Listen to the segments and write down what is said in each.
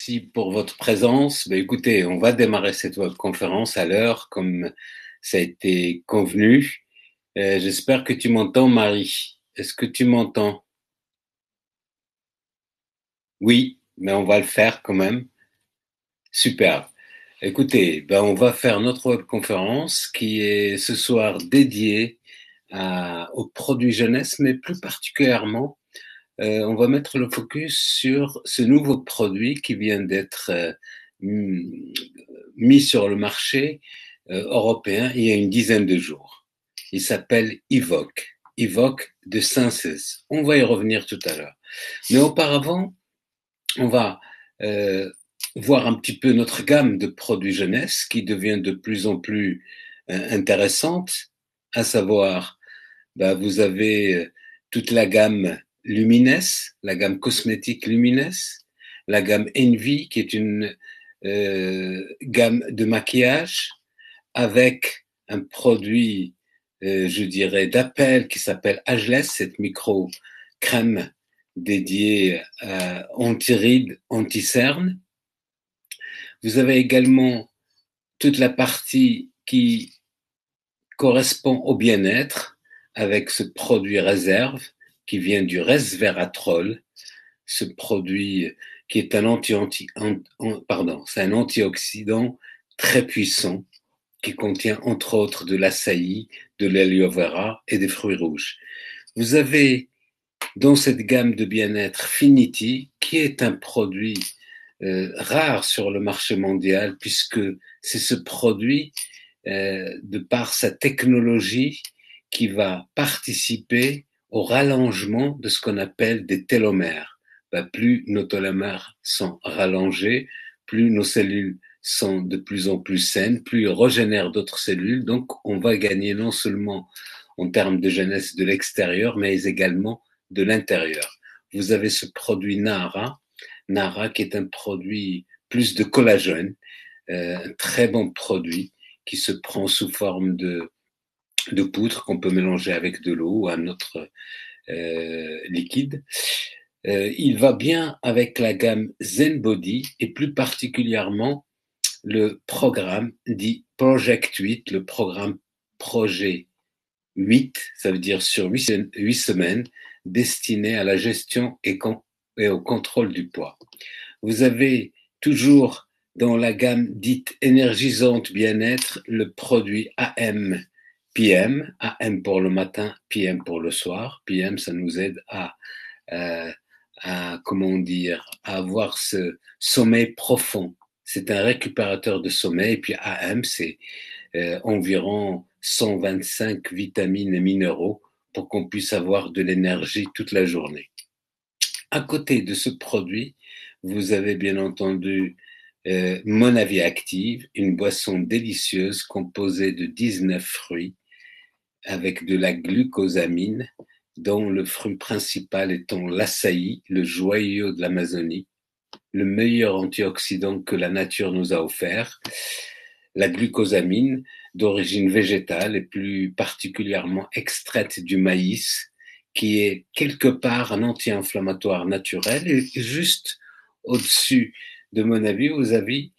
Merci pour votre présence. Ben, écoutez, on va démarrer cette webconférence à l'heure, comme ça a été convenu. J'espère que tu m'entends, Marie. Est-ce que tu m'entends? Oui, mais on va le faire quand même. Super. Écoutez, ben, on va faire notre webconférence qui est ce soir dédiée aux produits jeunesse, mais plus particulièrement, on va mettre le focus sur ce nouveau produit qui vient d'être mis sur le marché européen il y a une dizaine de jours. Il s'appelle Evoque, Evoque de Senses. On va y revenir tout à l'heure. Mais auparavant, on va voir un petit peu notre gamme de produits jeunesse qui devient de plus en plus intéressante, à savoir, vous avez toute la gamme Lumines, la gamme cosmétique Lumines, la gamme Envy qui est une gamme de maquillage avec un produit, je dirais, d'appel qui s'appelle Ageless, cette micro-crème dédiée à anti-rides, anti-cernes. Vous avez également toute la partie qui correspond au bien-être avec ce produit réserve qui vient du resveratrol, ce produit qui est un c'est un antioxydant très puissant qui contient entre autres de l'açaï, de l'aloe vera et des fruits rouges. Vous avez dans cette gamme de bien-être Finity, qui est un produit rare sur le marché mondial, puisque c'est ce produit, de par sa technologie, qui va participer au rallongement de ce qu'on appelle des télomères. Plus nos télomères sont rallongés, plus nos cellules sont de plus en plus saines, plus ils régénèrent d'autres cellules. Donc, on va gagner non seulement en termes de jeunesse de l'extérieur, mais également de l'intérieur. Vous avez ce produit Nara qui est un produit plus de collagène, un très bon produit qui se prend sous forme de poudre qu'on peut mélanger avec de l'eau ou un autre liquide. Il va bien avec la gamme Zen Body et plus particulièrement le programme dit Project 8, le programme Projet 8, ça veut dire sur 8 semaines, destiné à la gestion et au contrôle du poids. Vous avez toujours dans la gamme dite énergisante bien-être le produit AM PM, AM pour le matin, PM pour le soir. PM, ça nous aide comment dire, à avoir ce sommeil profond. C'est un récupérateur de sommeil. Et puis AM, c'est environ 125 vitamines et minéraux pour qu'on puisse avoir de l'énergie toute la journée. À côté de ce produit, vous avez bien entendu Monavie Active, une boisson délicieuse composée de 19 fruits avec de la glucosamine, dont le fruit principal étant l'açaï, le joyau de l'Amazonie, le meilleur antioxydant que la nature nous a offert. La glucosamine, d'origine végétale et plus particulièrement extraite du maïs, qui est quelque part un anti-inflammatoire naturel. Et juste au-dessus de Monavie, vous avez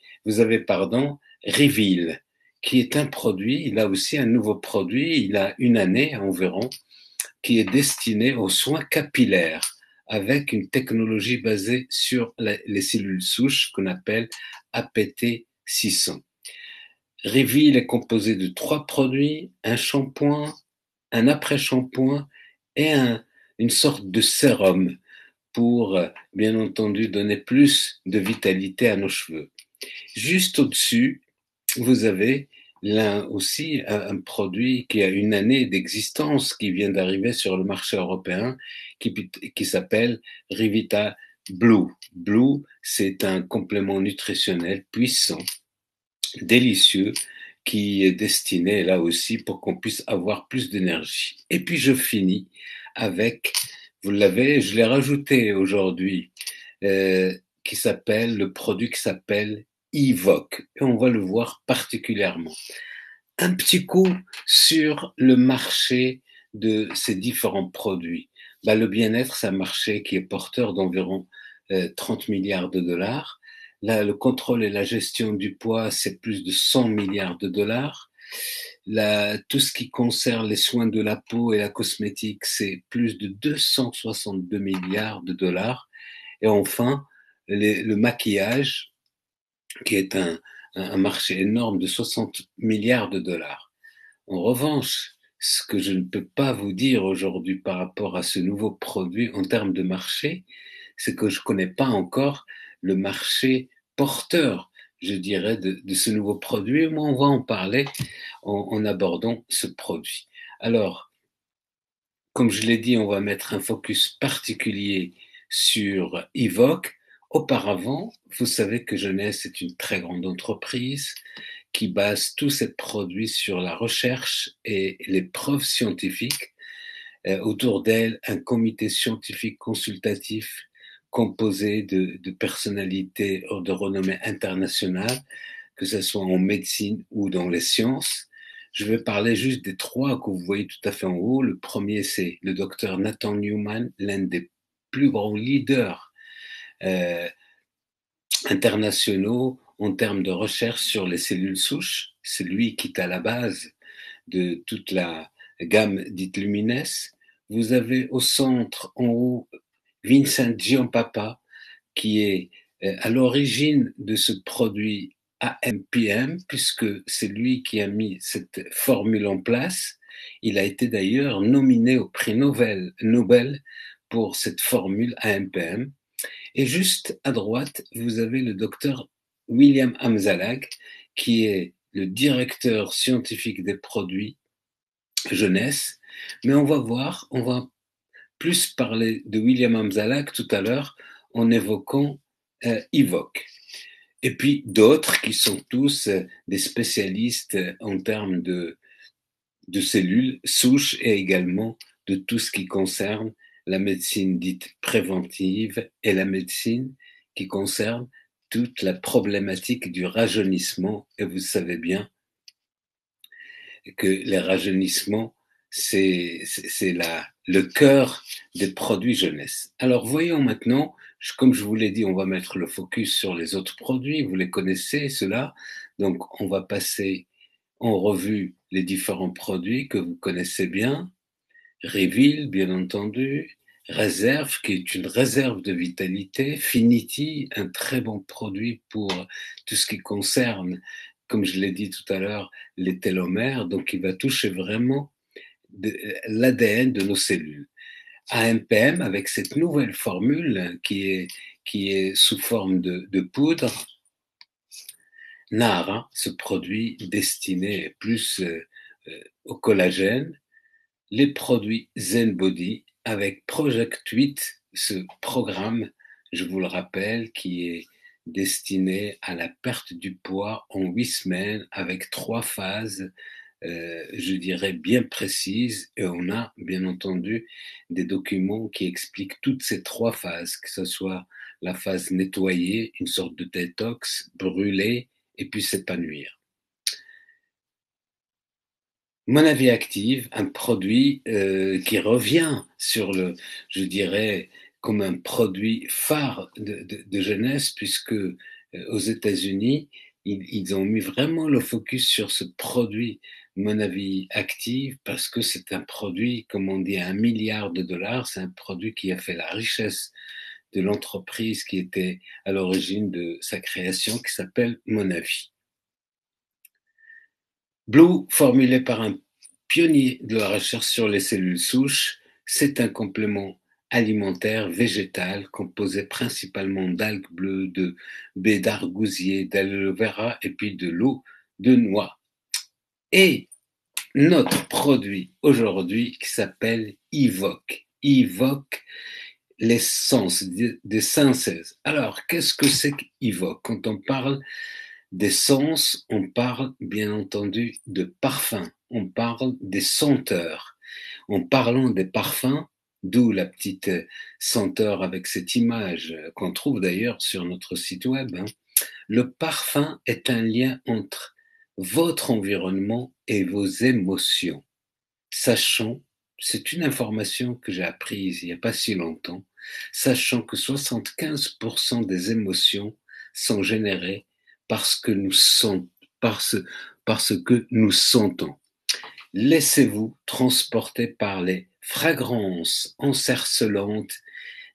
Reveal, qui est un produit, il a aussi un nouveau produit, il a une année environ, qui est destiné aux soins capillaires avec une technologie basée sur les cellules souches qu'on appelle APT 600. Reveal est composé de 3 produits, un shampoing, un après-shampoing et une sorte de sérum pour, bien entendu, donner plus de vitalité à nos cheveux. Juste au-dessus, vous avez là aussi un produit qui a une année d'existence, qui vient d'arriver sur le marché européen, qui s'appelle Revita Blue. Blue, c'est un complément nutritionnel puissant, délicieux, qui est destiné là aussi pour qu'on puisse avoir plus d'énergie. Et puis je finis avec, je l'ai rajouté aujourd'hui, le produit qui s'appelle Evoque, et on va le voir particulièrement. Un petit coup sur le marché de ces différents produits. Le bien-être, c'est un marché qui est porteur d'environ 30 milliards de dollars. Là, le contrôle et la gestion du poids, c'est plus de 100 milliards de dollars. Tout ce qui concerne les soins de la peau et la cosmétique, c'est plus de 262 milliards de dollars. Et enfin, le maquillage, qui est un marché énorme de 60 milliards de dollars. En revanche, ce que je ne peux pas vous dire aujourd'hui par rapport à ce nouveau produit en termes de marché, c'est que je ne connais pas encore le marché porteur, je dirais, de ce nouveau produit. Mais on va en parler en abordant ce produit. Alors, comme je l'ai dit, on va mettre un focus particulier sur Evoque. Auparavant, vous savez que Jeunesse est une très grande entreprise qui base tous ses produits sur la recherche et les preuves scientifiques. Autour d'elle, un comité scientifique consultatif composé de personnalités de renommée internationale, que ce soit en médecine ou dans les sciences. Je vais parler juste des trois que vous voyez tout à fait en haut. Le premier, c'est le docteur Nathan Newman, l'un des plus grands leaders euh, internationaux en termes de recherche sur les cellules souches. C'est lui qui est à la base de toute la gamme dite Lumines. Vous avez au centre, en haut, Vincent Giampapa, qui est à l'origine de ce produit AMPM, puisque c'est lui qui a mis cette formule en place. Il a été d'ailleurs nominé au prix Nobel pour cette formule AMPM. Et juste à droite, vous avez le docteur William Amzalag, qui est le directeur scientifique des produits jeunesse. Mais on va voir, on va plus parler de William Amzalag tout à l'heure en évoquant Evoque. Et puis d'autres qui sont tous des spécialistes en termes de cellules souches et également de tout ce qui concerne la médecine dite préventive et la médecine qui concerne toute la problématique du rajeunissement. Et vous savez bien que les rajeunissements, c'est le cœur des produits jeunesse. Alors voyons maintenant, comme je vous l'ai dit, on va mettre le focus sur les autres produits, vous les connaissez, ceux-là. Donc on va passer en revue les différents produits que vous connaissez bien. Reveal, bien entendu. Réserve, qui est une réserve de vitalité. Finity, un très bon produit pour tout ce qui concerne, comme je l'ai dit tout à l'heure, les télomères. Donc, il va toucher vraiment l'ADN de nos cellules. AMPM, avec cette nouvelle formule qui est sous forme de poudre, Nara, ce produit destiné plus au collagène, les produits ZenBody avec Project 8, ce programme, je vous le rappelle, qui est destiné à la perte du poids en 8 semaines avec 3 phases, je dirais bien précises. Et on a bien entendu des documents qui expliquent toutes ces 3 phases, que ce soit la phase nettoyer, une sorte de détox, brûler et puis s'épanouir. Mon avis active, un produit qui revient sur je dirais, comme un produit phare de jeunesse, puisque aux États-Unis, ils ont mis vraiment le focus sur ce produit, mon avis active, parce que c'est un produit, comme on dit, à 1 milliard de dollars. C'est un produit qui a fait la richesse de l'entreprise qui était à l'origine de sa création, qui s'appelle Mon avis. Blue, formulé par un pionnier de la recherche sur les cellules souches, c'est un complément alimentaire végétal composé principalement d'algues bleues, de baies d'argousier, d'aloe vera et puis de l'eau de noix. Et notre produit aujourd'hui qui s'appelle Evoque. Evoque l'essence des senses. Alors, qu'est-ce que c'est qu'Evoque? Quand on parle d'essence, on parle bien entendu de parfum, on parle des senteurs. En parlant des parfums, d'où la petite senteur avec cette image qu'on trouve d'ailleurs sur notre site web, hein. Le parfum est un lien entre votre environnement et vos émotions. Sachant, c'est une information que j'ai apprise il n'y a pas si longtemps, sachant que 75% des émotions sont générées parce que nous sentons, parce que nous sentons. Laissez-vous transporter par les fragrances encercelantes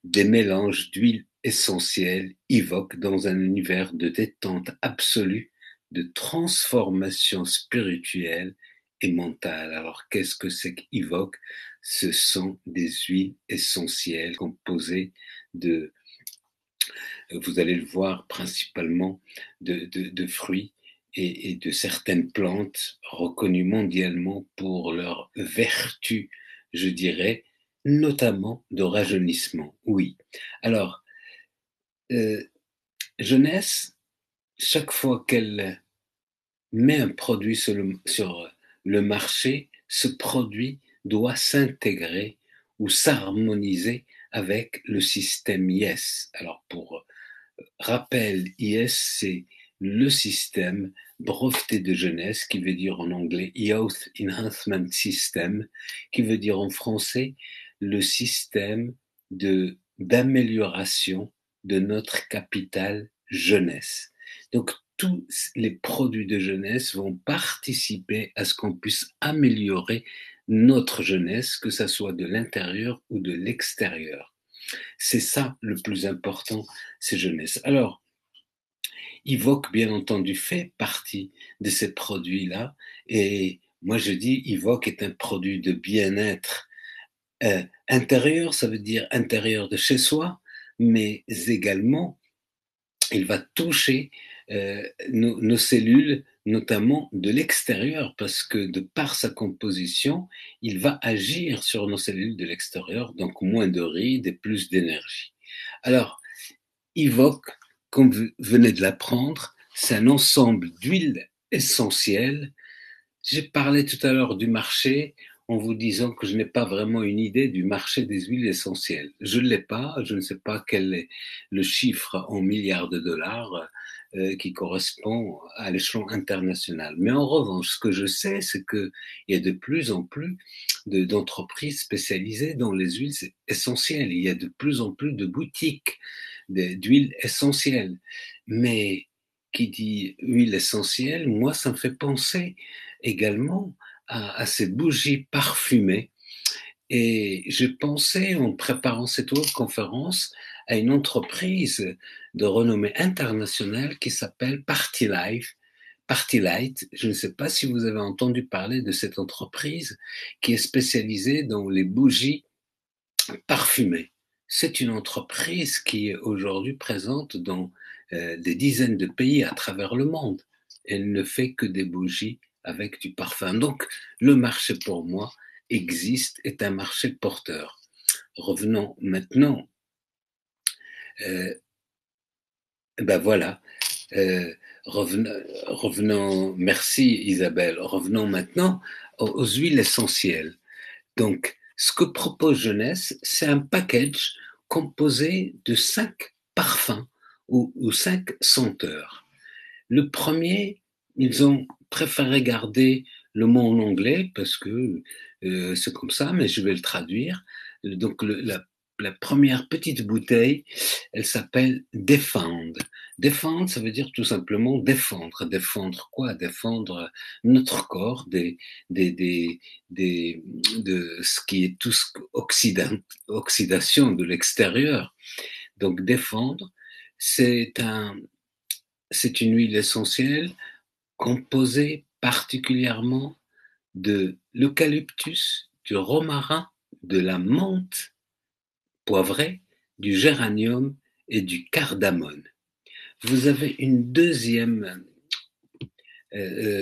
des mélanges d'huiles essentielles Evoque dans un univers de détente absolue, de transformation spirituelle et mentale. Alors, qu'est-ce que c'est qu'Evoque? Ce sont des huiles essentielles composées de, vous allez le voir, principalement de fruits et de certaines plantes reconnues mondialement pour leurs vertus, je dirais, notamment de rajeunissement. Oui. Alors, Jeunesse, chaque fois qu'elle met un produit sur le marché, ce produit doit s'intégrer ou s'harmoniser avec le système IS. Alors, pour rappel, IS, c'est le système breveté de jeunesse, qui veut dire en anglais Youth Enhancement System, qui veut dire en français le système d'amélioration de notre capital jeunesse. Donc, tous les produits de jeunesse vont participer à ce qu'on puisse améliorer notre jeunesse, que ça soit de l'intérieur ou de l'extérieur. C'est ça le plus important, c'est jeunesse. Alors, Evoque, bien entendu, fait partie de ces produits-là. Et moi, je dis, Evoque est un produit de bien-être intérieur, ça veut dire intérieur de chez soi, mais également, il va toucher nos cellules, notamment de l'extérieur, parce que de par sa composition, il va agir sur nos cellules de l'extérieur, donc moins de rides et plus d'énergie. Alors, Evoque, comme vous venez de l'apprendre, c'est un ensemble d'huiles essentielles. J'ai parlé tout à l'heure du marché en vous disant que je n'ai pas vraiment une idée du marché des huiles essentielles. Je ne l'ai pas, je ne sais pas quel est le chiffre en milliards de dollars qui correspond à l'échelon international. Mais en revanche, ce que je sais, c'est qu'il y a de plus en plus d'entreprises spécialisées dans les huiles essentielles. Il y a de plus en plus de boutiques d'huiles essentielles. Mais qui dit huile essentielle, moi, ça me fait penser également à ces bougies parfumées. Et j'ai pensé, en préparant cette autre conférence, à une entreprise de renommée internationale qui s'appelle Party Life. Party Light, je ne sais pas si vous avez entendu parler de cette entreprise qui est spécialisée dans les bougies parfumées. C'est une entreprise qui est aujourd'hui présente dans des dizaines de pays à travers le monde. Elle ne fait que des bougies avec du parfum. Donc, le marché pour moi existe, est un marché porteur. Revenons maintenant, ben voilà, revenons, merci Isabelle, revenons maintenant aux huiles essentielles. Donc, ce que propose Jeunesse, c'est un package composé de 5 parfums ou 5 senteurs. Le premier, ils ont préféré garder le mot en anglais parce que c'est comme ça, mais je vais le traduire. Donc, la première petite bouteille, elle s'appelle Defend. Defend, ça veut dire tout simplement défendre. Défendre quoi? Défendre notre corps des, de ce qui est tout oxydation de l'extérieur. Donc, défendre, c'est c'est une huile essentielle composée particulièrement de l'eucalyptus, du romarin, de la menthe poivrée, du géranium et du cardamone. Vous avez une deuxième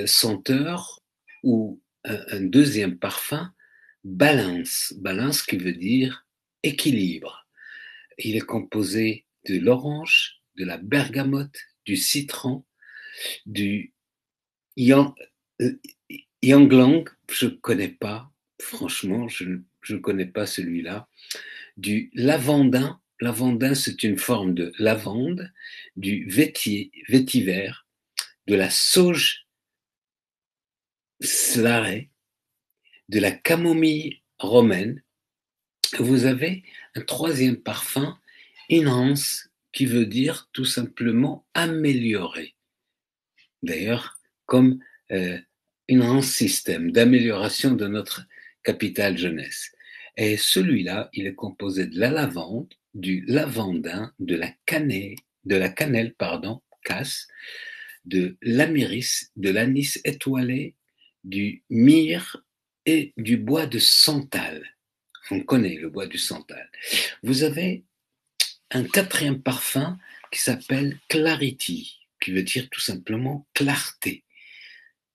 senteur ou un deuxième parfum, balance. Balance qui veut dire équilibre. Il est composé de l'orange, de la bergamote, du citron, du yang, yanglang, je ne connais pas, franchement, je ne connais pas celui-là, du lavandin. Lavandin, c'est une forme de lavande, du vétiver, de la sauge slarée, de la camomille romaine. Vous avez un troisième parfum, Enhance, qui veut dire tout simplement améliorer. D'ailleurs, comme un grand système d'amélioration de notre capital jeunesse. Et celui-là, il est composé de la lavande, du lavandin, de la cannelle, pardon, casse, de l'amiris, de l'anis étoilé, du myrrhe et du bois de santal. On connaît le bois du santal. Vous avez un quatrième parfum qui s'appelle Clarity, qui veut dire tout simplement clarté.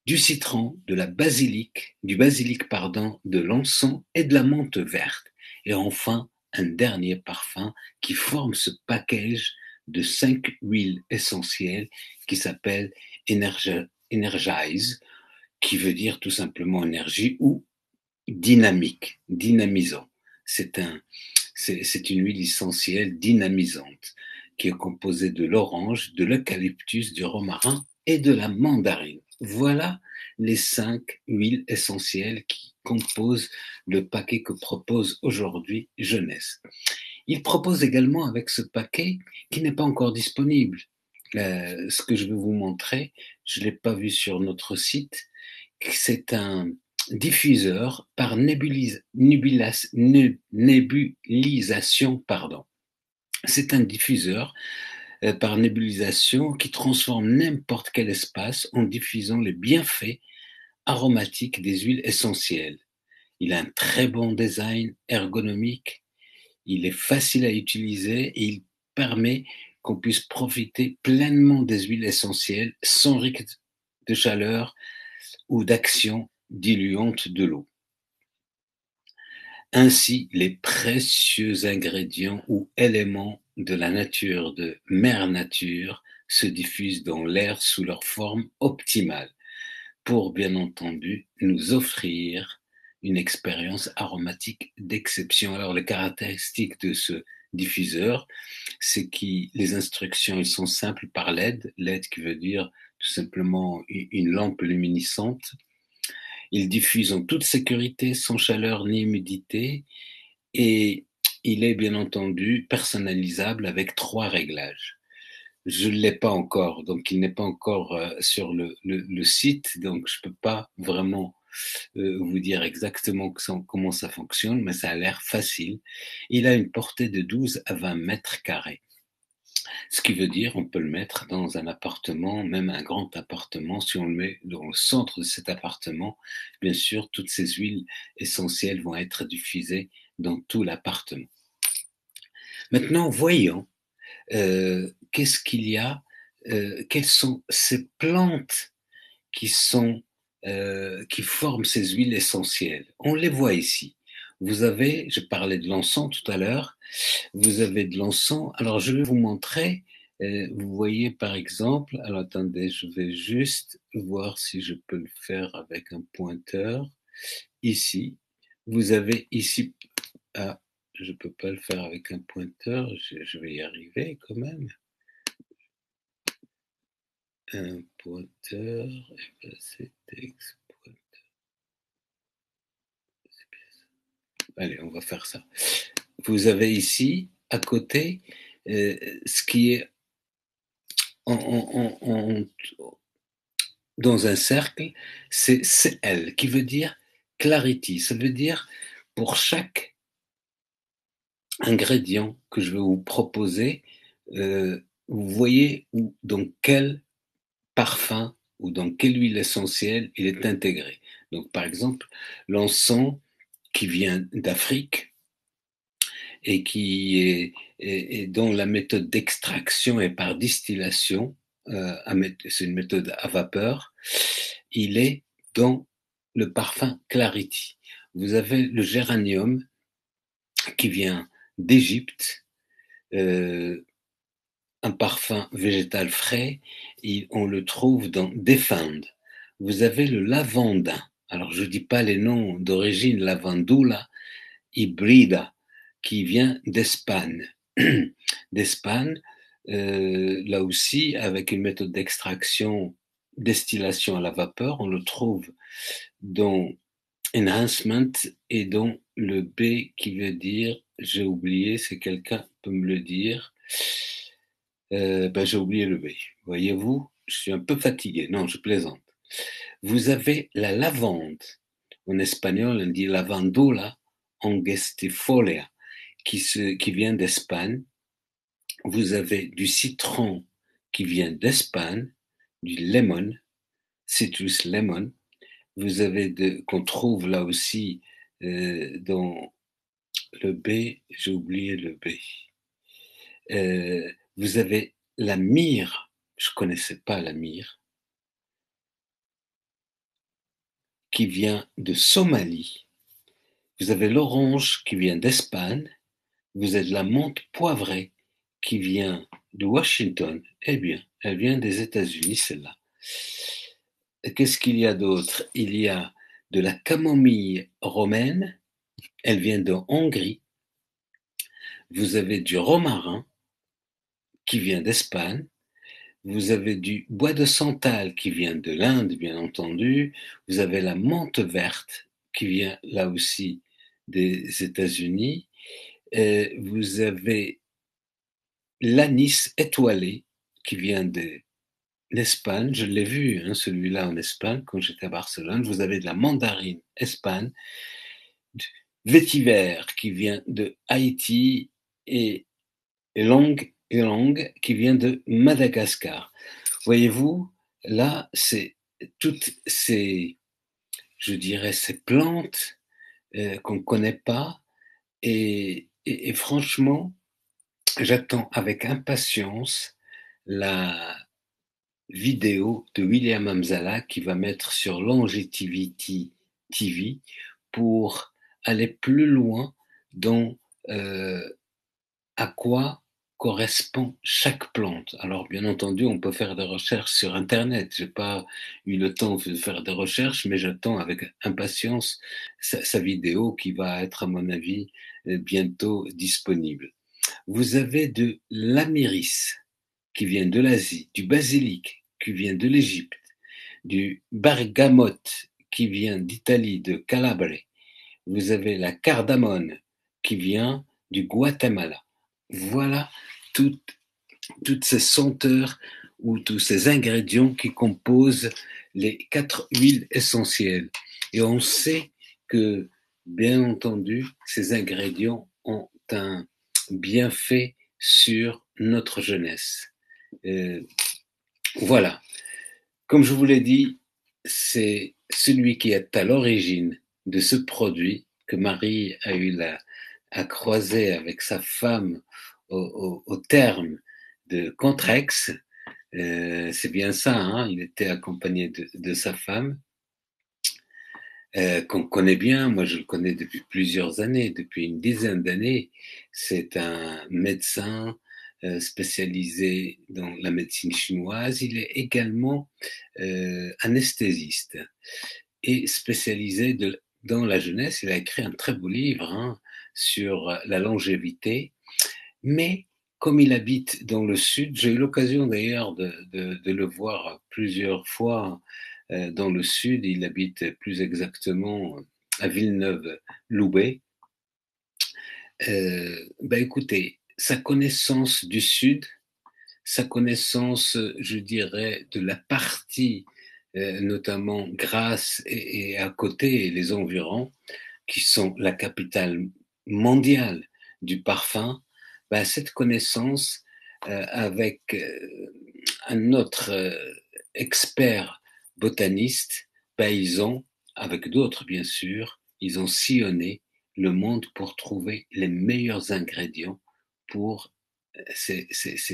Du citron, de la basilic, du basilic pardon, de l'encens et de la menthe verte. Et enfin, un dernier parfum qui forme ce package de 5 huiles essentielles qui s'appelle Energize, qui veut dire tout simplement énergie ou dynamique, dynamisant. C'est une huile essentielle dynamisante qui est composée de l'orange, de l'eucalyptus, du romarin et de la mandarine. Voilà les 5 huiles essentielles qui composent le paquet que propose aujourd'hui Jeunesse. Il propose également avec ce paquet qui n'est pas encore disponible. Ce que je vais vous montrer, je ne l'ai pas vu sur notre site, c'est un diffuseur par nébulisation. Pardon. C'est un diffuseur par nébulisation qui transforme n'importe quel espace en diffusant les bienfaits aromatiques des huiles essentielles. Il a un très bon design ergonomique, il est facile à utiliser et il permet qu'on puisse profiter pleinement des huiles essentielles sans risque de chaleur ou d'action diluante de l'eau. Ainsi, les précieux ingrédients ou éléments de la nature de Mère Nature se diffusent dans l'air sous leur forme optimale pour, bien entendu, nous offrir une expérience aromatique d'exception. Alors, les caractéristiques de ce diffuseur, c'est que les instructions, elles sont simples par LED, LED qui veut dire tout simplement une lampe luminescente. Il diffuse en toute sécurité, sans chaleur ni humidité, et il est bien entendu personnalisable avec 3 réglages. Je ne l'ai pas encore, donc il n'est pas encore sur le site, donc je ne peux pas vraiment vous dire exactement comment ça fonctionne, mais ça a l'air facile. Il a une portée de 12 à 20 mètres carrés. Ce qui veut dire on peut le mettre dans un appartement, même un grand appartement. Si on le met dans le centre de cet appartement, bien sûr, toutes ces huiles essentielles vont être diffusées dans tout l'appartement. Maintenant, voyons qu'est-ce qu'il y a, quelles sont ces plantes qui qui forment ces huiles essentielles. On les voit ici. Vous avez, je parlais de l'encens tout à l'heure, vous avez de l'encens. Alors, je vais vous montrer. Vous voyez, par exemple, alors attendez, je vais juste voir si je peux le faire avec un pointeur. Ici, vous avez ici, ah, je peux pas le faire avec un pointeur, je vais y arriver quand même. Un pointeur, effacer texte, pointeur. Allez, on va faire ça. Vous avez ici, à côté, ce qui est dans un cercle, c'est CL, qui veut dire clarity. Ça veut dire pour chaque ingrédient que je vais vous proposer, vous voyez dans quel parfum ou dans quelle huile essentielle il est intégré. Donc, par exemple, l'encens qui vient d'Afrique et dont la méthode d'extraction est par distillation, c'est une méthode à vapeur, il est dans le parfum Clarity. Vous avez le géranium qui vient d'Égypte, un parfum végétal frais, on le trouve dans Defend. Vous avez le lavandin. Alors, je ne dis pas les noms d'origine, lavandula, hybrida, qui vient d'Espagne. D'Espagne, là aussi, avec une méthode d'extraction, distillation à la vapeur, on le trouve dans Enhancement et dans le B qui veut dire, j'ai oublié, si quelqu'un peut me le dire, J'ai oublié le B. Voyez-vous, je suis un peu fatigué. Non, je plaisante. Vous avez la lavande. En espagnol, on dit lavandula angestifolia, qui vient d'Espagne. Vous avez du citron qui vient d'Espagne, du lemon, citrus lemon. Vous avez qu'on trouve là aussi dans le B, j'ai oublié le B. Vous avez la myrrhe, je connaissais pas la myrrhe, qui vient de Somalie. Vous avez l'orange qui vient d'Espagne. Vous avez la menthe poivrée qui vient de Washington. Eh bien, elle vient des États-Unis, celle-là. Qu'est-ce qu'il y a d'autre? Il y a de la camomille romaine. Elle vient de Hongrie. Vous avez du romarin qui vient d'Espagne. Vous avez du bois de santal qui vient de l'Inde, bien entendu. Vous avez la menthe verte qui vient là aussi des États-Unis. Vous avez l'anis étoilé qui vient d'Espagne. Je l'ai vu, hein, celui-là en Espagne, quand j'étais à Barcelone. Vous avez de la mandarine Espagne. Du vétiver qui vient de Haïti et Long qui vient de Madagascar. Voyez-vous, là, c'est toutes ces, je dirais, ces plantes qu'on ne connaît pas. Et franchement, j'attends avec impatience la vidéo de William Hamzala qui va mettre sur Longevity TV pour aller plus loin dans à quoi correspond chaque plante. Alors, bien entendu, on peut faire des recherches sur Internet. J'ai pas eu le temps de faire des recherches, mais j'attends avec impatience sa vidéo qui va être, à mon avis, bientôt disponible. Vous avez de l'amiris qui vient de l'Asie, du basilic qui vient de l'Égypte, du bergamote qui vient d'Italie, de Calabre. Vous avez la cardamone qui vient du Guatemala. Voilà toutes, toutes ces senteurs ou tous ces ingrédients qui composent les 4 huiles essentielles. Et on sait que, bien entendu, ces ingrédients ont un bienfait sur notre jeunesse. Voilà. Comme je vous l'ai dit, c'est celui qui est à l'origine de ce produit que Marie a eu à croiser avec sa femme au terme de Contrex. C'est bien ça, hein, il était accompagné de sa femme, qu'on connaît bien. Moi, je le connais depuis plusieurs années, depuis une dizaine d'années. C'est un médecin spécialisé dans la médecine chinoise. Il est également anesthésiste et spécialisé dans la jeunesse. Il a écrit un très beau livre, hein, sur la longévité. Mais comme il habite dans le sud, j'ai eu l'occasion d'ailleurs de le voir plusieurs fois dans le sud. Il habite plus exactement à Villeneuve-Loubet. Écoutez, sa connaissance du sud, sa connaissance, je dirais, de la partie, notamment Grasse et à côté, les environs, qui sont la capitale mondiale du parfum, cette connaissance avec un autre expert botaniste, ils ont, avec d'autres bien sûr, ils ont sillonné le monde pour trouver les meilleurs ingrédients pour ces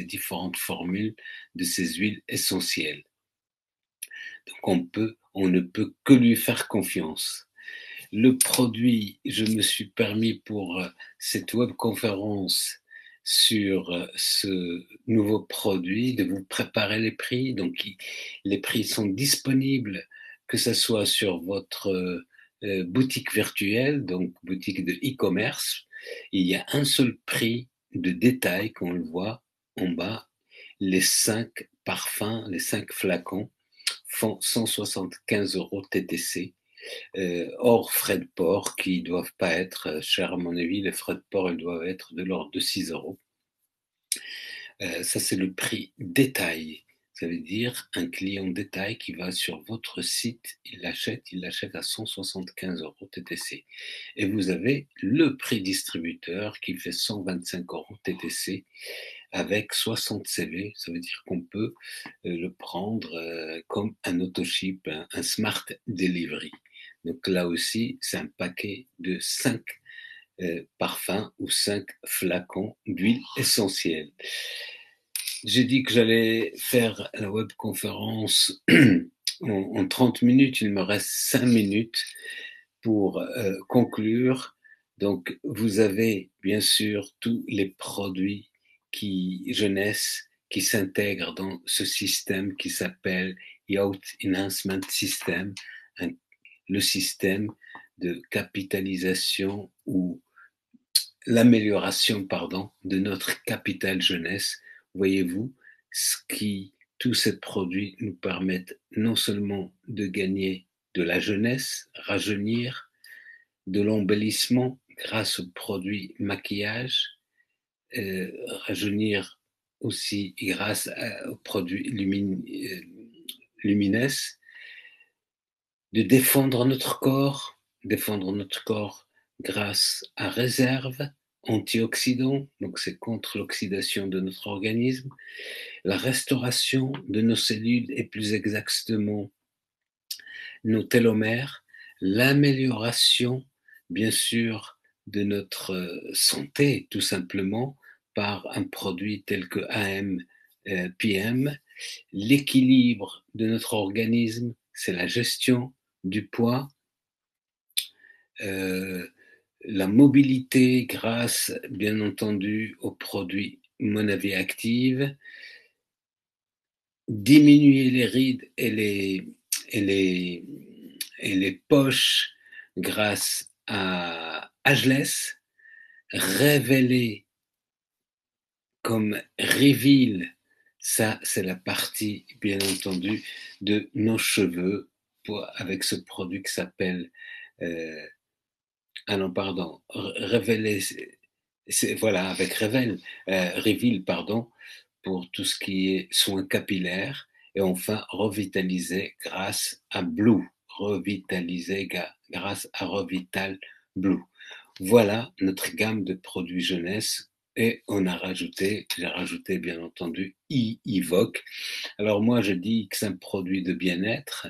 différentes formules de ces huiles essentielles. Donc on ne peut que lui faire confiance. Le produit, je me suis permis pour cette webconférence sur ce nouveau produit de vous préparer les prix. Donc les prix sont disponibles, que ce soit sur votre boutique virtuelle, donc boutique de e-commerce. Il y a un seul prix de détail qu'on le voit en bas. Les 5 parfums, les 5 flacons font 175 € TTC. Hors frais de port qui ne doivent pas être chers à mon avis. Les frais de port, ils doivent être de l'ordre de 6 €. Ça, c'est le prix détail. Ça veut dire un client détail qui va sur votre site, il l'achète à 175 euros TTC. Et vous avez le prix distributeur qui fait 125 euros TTC avec 60 CV. Ça veut dire qu'on peut le prendre comme un autoship, un smart delivery. Donc là aussi, c'est un paquet de 5 parfums ou 5 flacons d'huile essentielle. J'ai dit que j'allais faire la webconférence en 30 minutes. Il me reste 5 minutes pour conclure. Donc, vous avez bien sûr tous les produits jeunesse qui s'intègrent dans ce système qui s'appelle Youth Enhancement System, le système de capitalisation ou l'amélioration, pardon, de notre capital jeunesse. Voyez-vous, tous ces produits nous permettent non seulement de gagner de la jeunesse, rajeunir, de l'embellissement grâce aux produits maquillage, rajeunir aussi grâce aux produits lumines, de défendre notre corps grâce à réserve antioxydants, donc c'est contre l'oxydation de notre organisme, la restauration de nos cellules et plus exactement nos télomères, l'amélioration bien sûr de notre santé tout simplement par un produit tel que AM/PM, l'équilibre de notre organisme, c'est la gestion du poids, euh, la mobilité grâce, bien entendu, aux produits Monavie Active, diminuer les rides et les, et les poches grâce à Ageless, révéler comme reveal, ça c'est la partie, bien entendu, de nos cheveux avec ce produit qui s'appelle ah non, pardon, révéler, voilà, avec Reveal, pardon, pour tout ce qui est soins capillaires, et enfin revitaliser grâce à Blue, revitaliser grâce à Revital Blue. Voilà notre gamme de produits jeunesse, et j'ai rajouté bien entendu Evoque. Alors moi je dis que c'est un produit de bien-être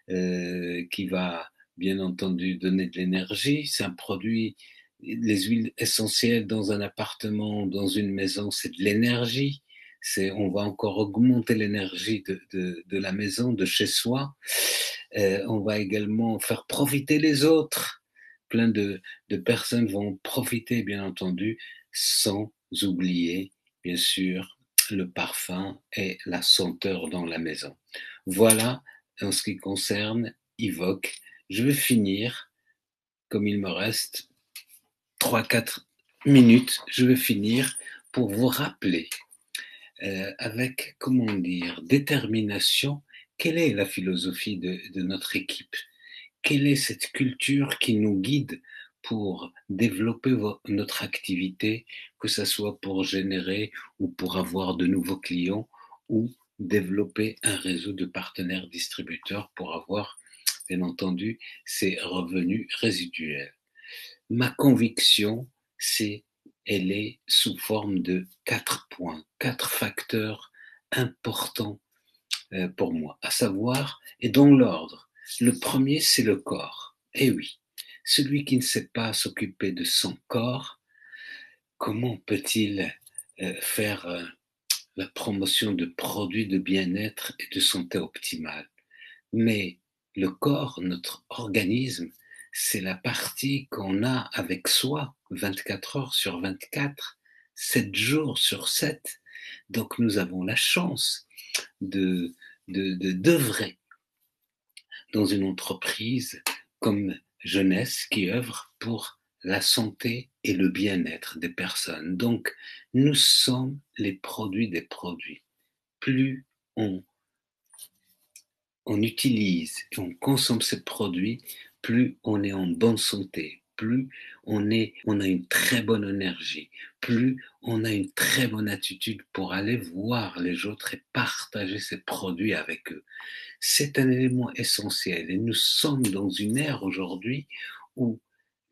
qui va bien entendu donner de l'énergie. C'est un produit, les huiles essentielles dans un appartement, dans une maison, c'est de l'énergie. On va encore augmenter l'énergie de la maison, de chez soi. On va également faire profiter les autres. Plein de personnes vont profiter, bien entendu, sans oublier, bien sûr, le parfum et la senteur dans la maison. Voilà en ce qui concerne Evoque. Je vais finir, comme il me reste 3-4 minutes, je vais finir pour vous rappeler avec, comment dire, détermination, quelle est la philosophie de notre équipe? Quelle est cette culture qui nous guide pour développer notre activité, que ce soit pour générer ou pour avoir de nouveaux clients ou développer un réseau de partenaires distributeurs pour avoir, bien entendu, ces revenus résiduels. Ma conviction, elle est sous forme de 4 points, 4 facteurs importants pour moi, à savoir, et dans l'ordre. Le premier, c'est le corps. Eh oui, celui qui ne sait pas s'occuper de son corps, comment peut-il faire la promotion de produits de bien-être et de santé optimale? Mais le corps, notre organisme, c'est la partie qu'on a avec soi 24 heures sur 24, 7 jours sur 7. Donc nous avons la chance d'œuvrer dans une entreprise comme Jeunesse qui œuvre pour la santé et le bien-être des personnes. Donc, nous sommes les produits des produits. Plus on utilise et on consomme ces produits, plus on est en bonne santé, plus on a une très bonne énergie, plus on a une très bonne attitude pour aller voir les autres et partager ces produits avec eux. C'est un élément essentiel et nous sommes dans une ère aujourd'hui où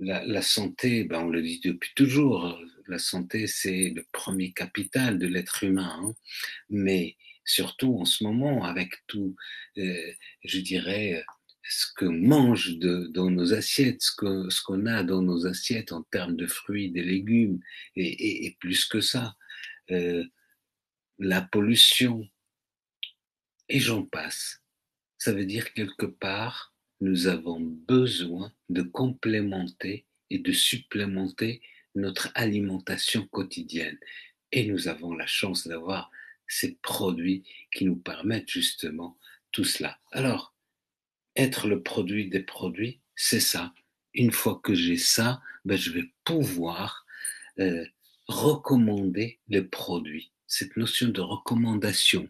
la santé, ben on le dit depuis toujours, la santé c'est le premier capital de l'être humain, hein, mais surtout en ce moment avec tout, je dirais, ce que mange dans nos assiettes, ce qu'on a dans nos assiettes en termes de fruits, de légumes, et plus que ça, euh, la pollution, et j'en passe. Ça veut dire quelque part, nous avons besoin de complémenter et de supplémenter notre alimentation quotidienne. Et nous avons la chance d'avoir ces produits qui nous permettent justement tout cela. Alors, être le produit des produits, c'est ça. Une fois que j'ai ça, ben, je vais pouvoir euh, recommander les produits. Cette notion de recommandation,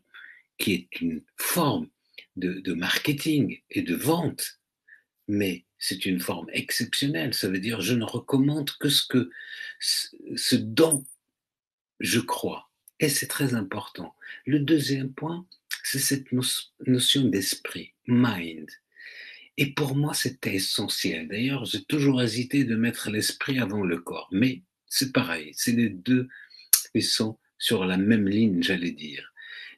qui est une forme de marketing et de vente, mais c'est une forme exceptionnelle. Ça veut dire je ne recommande que ce dont je crois. Et c'est très important. Le deuxième point, c'est cette notion d'esprit, mind. Et pour moi, c'était essentiel. D'ailleurs, j'ai toujours hésité de mettre l'esprit avant le corps. Mais c'est pareil, c'est les deux qui sont sur la même ligne, j'allais dire.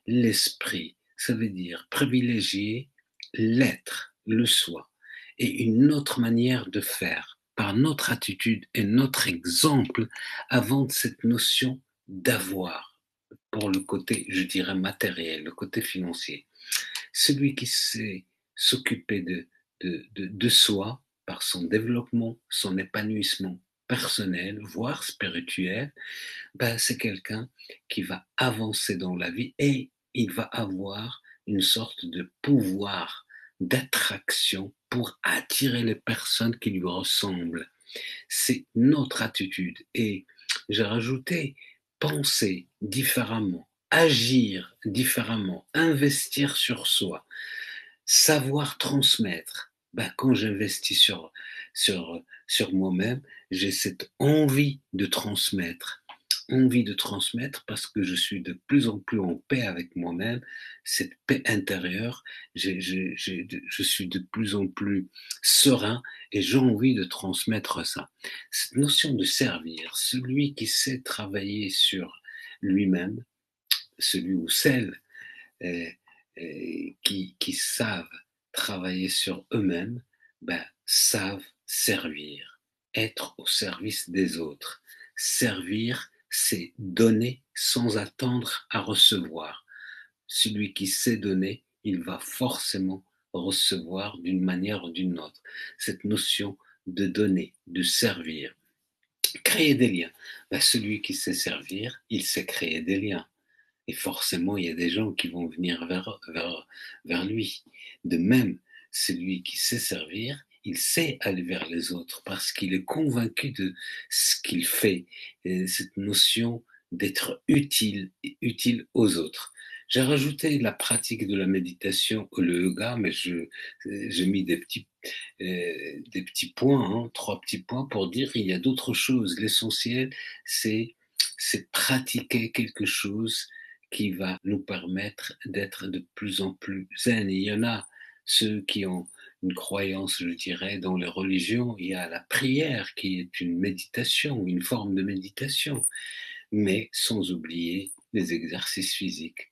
L'esprit, ça veut dire privilégier l'être, le soi, et une autre manière de faire, par notre attitude et notre exemple, avant cette notion d'avoir, pour le côté, je dirais, matériel, le côté financier. Celui qui sait s'occuper de soi par son développement, son épanouissement personnel, voire spirituel, ben, c'est quelqu'un qui va avancer dans la vie et il va avoir une sorte de pouvoir d'attraction pour attirer les personnes qui lui ressemblent. C'est notre attitude. Et j'ai rajouté penser différemment, agir différemment, investir sur soi, savoir transmettre. Ben, quand j'investis sur moi-même, j'ai cette envie de transmettre parce que je suis de plus en plus en paix avec moi-même, cette paix intérieure, je suis de plus en plus serein et j'ai envie de transmettre ça. Cette notion de servir, celui qui sait travailler sur lui-même, celui ou celle euh, qui savent travailler sur eux-mêmes, ben, savent servir, être au service des autres. Servir, c'est donner sans attendre à recevoir. Celui qui sait donner, il va forcément recevoir d'une manière ou d'une autre. Cette notion de donner, de servir, créer des liens. Ben, celui qui sait servir, il sait créer des liens. Et forcément, il y a des gens qui vont venir vers lui. De même, celui qui sait servir, il sait aller vers les autres parce qu'il est convaincu de ce qu'il fait. Et cette notion d'être utile et utile aux autres. J'ai rajouté la pratique de la méditation ou le yoga, mais j'ai mis des petits points, hein, 3 petits points pour dire qu'il y a d'autres choses. L'essentiel, c'est pratiquer quelque chose qui va nous permettre d'être de plus en plus zen. Et il y en a ceux qui ont une croyance, je dirais, dans les religions, il y a la prière qui est une méditation, une forme de méditation, mais sans oublier les exercices physiques.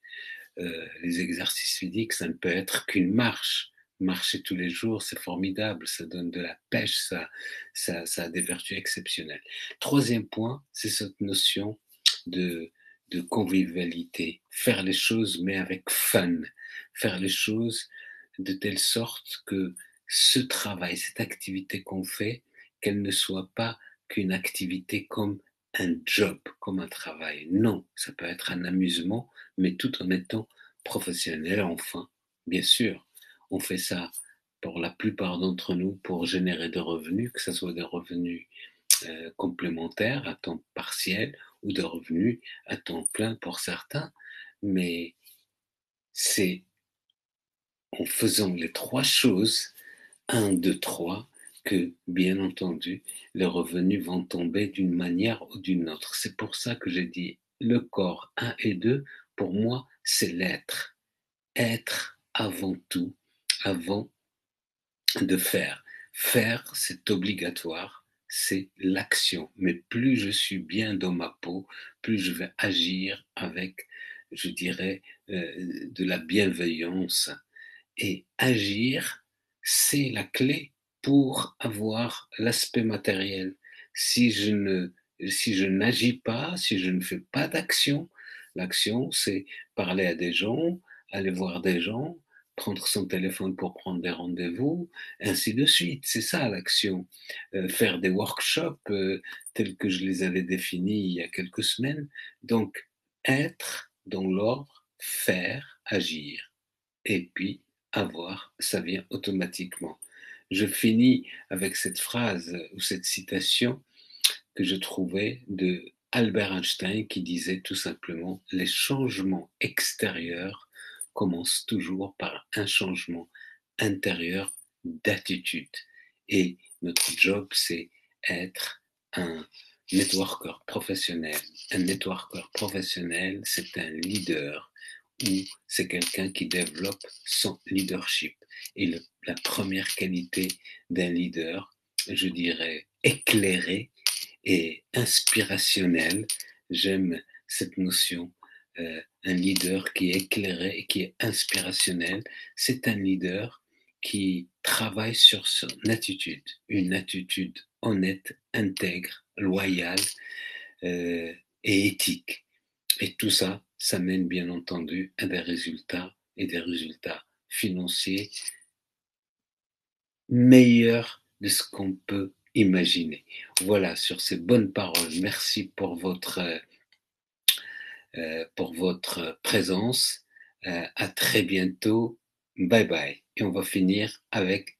Les exercices physiques, ça ne peut être qu'une marche. Marcher tous les jours, c'est formidable, ça donne de la pêche, ça a des vertus exceptionnelles. Troisième point, c'est cette notion de, de convivialité, faire les choses mais avec fun, faire les choses de telle sorte que ce travail, cette activité qu'on fait, qu'elle ne soit pas qu'une activité comme un job, comme un travail. Non, ça peut être un amusement, mais tout en étant professionnel. Enfin, bien sûr, on fait ça pour la plupart d'entre nous pour générer des revenus, que ce soit des revenus complémentaires à temps partiel ou des revenus à temps plein pour certains, mais c'est en faisant les trois choses, un, deux, trois, que, bien entendu, les revenus vont tomber d'une manière ou d'une autre. C'est pour ça que j'ai dit le corps un et 2, pour moi, c'est l'être. Être avant tout, avant de faire. Faire, c'est obligatoire, c'est l'action. Mais plus je suis bien dans ma peau, plus je vais agir avec, je dirais, de la bienveillance. Et agir, c'est la clé pour avoir l'aspect matériel. Si je ne, si je n'agis pas, si je ne fais pas d'action, l'action, c'est parler à des gens, aller voir des gens, prendre son téléphone pour prendre des rendez-vous, ainsi de suite. C'est ça l'action. Faire des workshops tels que je les avais définis il y a quelques semaines. Donc, être dans l'ordre, faire, agir. Et puis, avoir, ça vient automatiquement. Je finis avec cette phrase ou cette citation que je trouvais de Albert Einstein qui disait tout simplement: les changements extérieurs commencent toujours par un changement intérieur d'attitude. Et notre job, c'est être un networker professionnel. Un networker professionnel, c'est un leader ou c'est quelqu'un qui développe son leadership. Et la première qualité d'un leader, je dirais éclairé, et inspirationnel. J'aime cette notion. Un leader qui est éclairé et qui est inspirationnel, c'est un leader qui travaille sur son attitude, une attitude honnête, intègre, loyale et éthique. Et tout ça, ça mène bien entendu à des résultats et des résultats financiers meilleur de ce qu'on peut imaginer. Voilà, sur ces bonnes paroles, merci pour votre présence. À très bientôt. Bye bye. Et on va finir avec